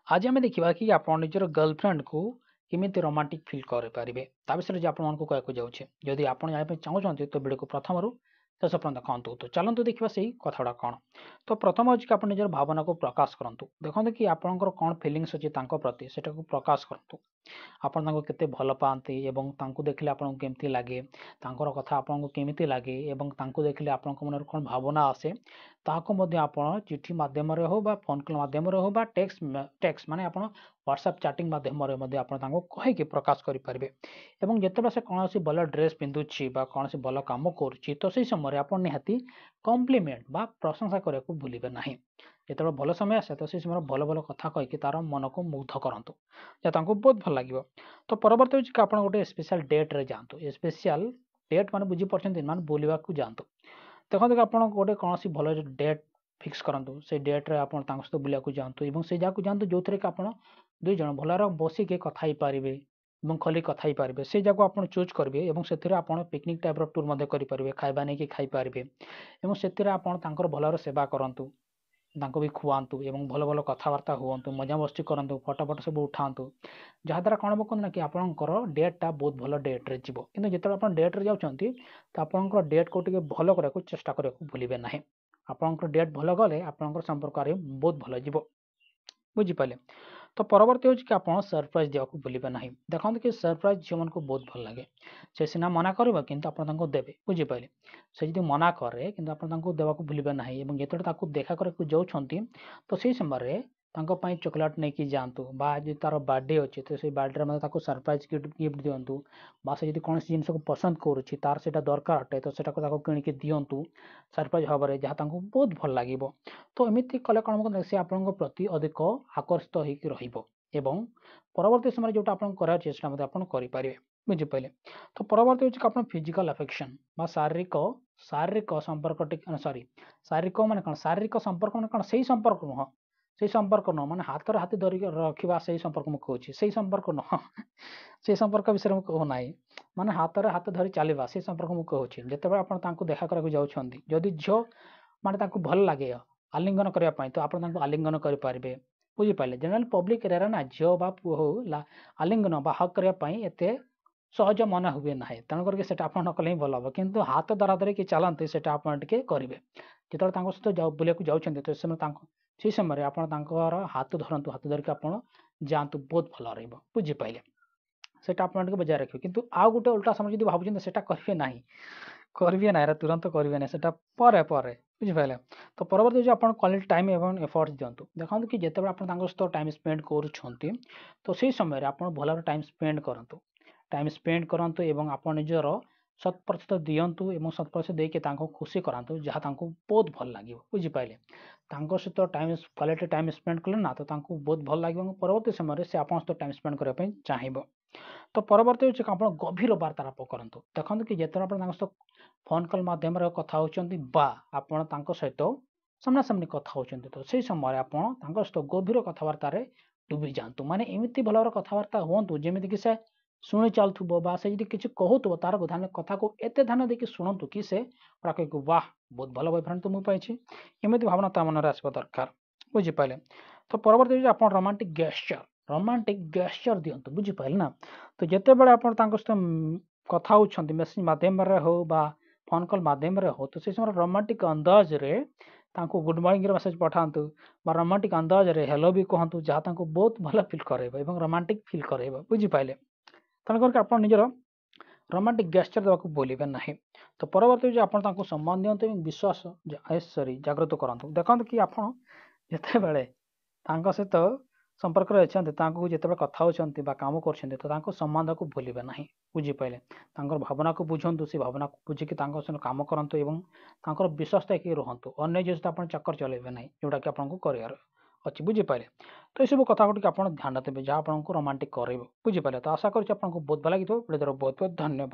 आज आम देखा कि आप निजर गर्लफ्रेंड को केमी रोमांटिक फिल करेंगे ता विषय आपको कहक जाऊे जदि आप चाहते तो वीडियो को प्रथम शेष पर्यटन देखते तो चलते देखा से कथा कौन तो प्रथम अच्छे कि आप निजर भावना को प्रकाश करूँ देखते कि आपंकर कौन फिलिंग्स अच्छी प्रति से प्रकाश करूँ आपन केते भल पाती देखिले आपको केमती लगे कथा आपको केमती लगे देखिले आप मन कौन भावना आसे ताकू आप चिठी मध्यम हो फोन कल मध्यम हो टेक्स्ट माने आप व्हाट्सएप चैटिंग मध्यम कहीकि प्रकाश करेंगे जिते से कौन भल ड्रेस पिंधुची कौन भल कम कर तो से समय आप निहाती कम्प्लीमेंट बा प्रशंसा करने को भूलिए ना जो भल समय आसे तो से समय भल भल कथा कहीकि तार मन को मुग्ध करूँ बहुत भल लगे तो परवर्त हो आप गोटे स्पेशल डेट रे जातु स्पेशल डेट मान बुझीपार मान बुलवा जातु देखो आप गोटे कौन भल डेट फिक्स करूँ से डेट्रे आप सहित बुलाक जातु से जगह जातु जो थे कि आप दुईज भल बसिक कथा पारे खोली कथा पारे से जगह आप चूज करेंगे से आप पिकनिक टाइप टूर करेंगे खाଇବା नहीं खाईपारे से आप भल सेवा करूँ भी खुआतु भल भल कथबार्ता हूँ मजा मस्ती करूँ फटो फट सब उठातु जहाद्वारा कौन हम कहना कि आपंकर डेटा बहुत भल डेट्रे जीव कि जो आप डेट्रे जाऊँगी तो आपंकर डेट को भल करने चेष्टा करने को भूलिए ना आपंकर डेट भल गले आपंकर संपर्क बहुत भल जीव बुझीपारे तो परवर्ती हो कि आप सरप्राइज देवा भूलिए ना देखते कि सरप्राइज झील को बहुत भल लगे से सीना मना कर कि देवे बुझीपारे से जी मना करे कि देवा भूलिए ना जो देखा करने जाऊँगी तो से समय चॉकलेट नहीं कि जातु जी तार बर्थडे अच्छे तो से बर्थडे मतलब सरप्राइज गिफ्ट दिंतु से कौन जिन को पसंद करुच्ची तार से दरकार अटे तो किणिकी दिंतु सरप्राइज भाव में जहाँ बहुत भल लगे तो एमती कले कौन से आप प्रति अधिक आकर्षित हो परवर्ती समय जो आप करें बुझीपारे तो परवर्ती हूँ आप फिजिकल अफेक्शन शारीरिक शारीरिक संपर्क सॉरी शारीरिक माने कौन शारीरिक संपर्क माने कौन से संपर्क नुह से संपर्क नुह माने हाथ हाथ धरिक रखा से संपर्क मुझे से संपर्क नुह से संपर्क विषय में कहूना माने हाथ हाथ धरी चलवा से संपर्क मुझे कहूँ जिते आप देखा करने जाऊँगी जदि झील माने भल लगे आलिंगन करने तो आप आलिंगन करेंगे बुझीपारे जनरल पब्लिक एरिया ना झील बा पुओ हो आलिंगन हक करने एत सहज मन हुए ना तेणुक से आप नकले ही भल हम कि हाथ धरा धरिकी चलते से आपके करेंगे जो सहित बुलाक जाऊँगी तो से समय आप हाथ धरतु हाथ धरिकी आप जातु बहुत भल रुझीपारे से बजाय रखिए कि आउ गोटे उल्टा समय जो भावुँ से करेंगे ना करेंगे ना तुरंत करेंगे ना से बुझीपारे तो परवर्ती जो आप क्वालिटी टाइम एवं एफर्ट्स दिंतु देखते कि जिते आप सहित टाइम स्पेंड कर तो से समय आप भल टाइम स्पेंड करूँ एवं आप निजर 100% दिंतु 100% देके खुशी करातु जहाँ बहुत भल लगे बुझीपारे सहित टाइम क्वालिटी टाइम स्पेंड कले ना तो बहुत भल लगे परवर्ती समय से आप सहित टाइम स्पेंड करने चाहिए तो परवर्ती हूँ आप गभीर वार्तालाप करूँ देखते कि जिते आप सहित फोन कल मध्यम कथा होती आप सहित सामना सामनी कथा होती तो से समय आप सहित गभीर कथबार्तार डुबी जातु माने एमती भल कथबार्ता हूँ जमी कि से शुणी चलुव से किसी कहूब तार ध्यान कथा को एत ध्यान देकी शुणु कि से कह वाह बहुत भल बॉयफ्रेंड तो मुझे एमती भावना ता मन आसवा दरकार बुझीपारे तो परवर्ती आप रोमांटिक गेस्चर दिंतु बुझीपारे ना तो जिते बड़े आप सहित कथा होती मेसेज मध्यम हो फोन कल मध्यम हो तो से समय रोमांटिक अंदाज रे गुड मॉर्निंग मेसेज पठातु रोमांटिक अंदाज रे हेलो भी कहतु जहाँ बहुत भल फिल करे रोमांटिक फिल करे बुझीपारे तेणुक आप निजर रोमांटिक गेस्चर देवाक भूलिए ना तो परवर्ती जो आप सम्मान दिंतु विश्वास सॉरी जागृत करूँ देखते कि आप जिते बड़े सहित संपर्क अच्छा जिते कथा होती कम कर तो सम्मान देवाक भूलिए ना बुझीपारे भावना को बुझंतु से भावना को बुझिकी कम करूँ विश्वास एक रुहतु अन्य जिस आप चक्कर चलेबे ना जोटा कि आपको कर अच्छी बुझीपारे तो यह सब कथा गुटिक आप ध्यान देवे जहाँ आपको रोमांटिक कर बुझीपारे तो आशा करूँ आपको बहुत भल लगे बहुत बहुत धन्यवाद।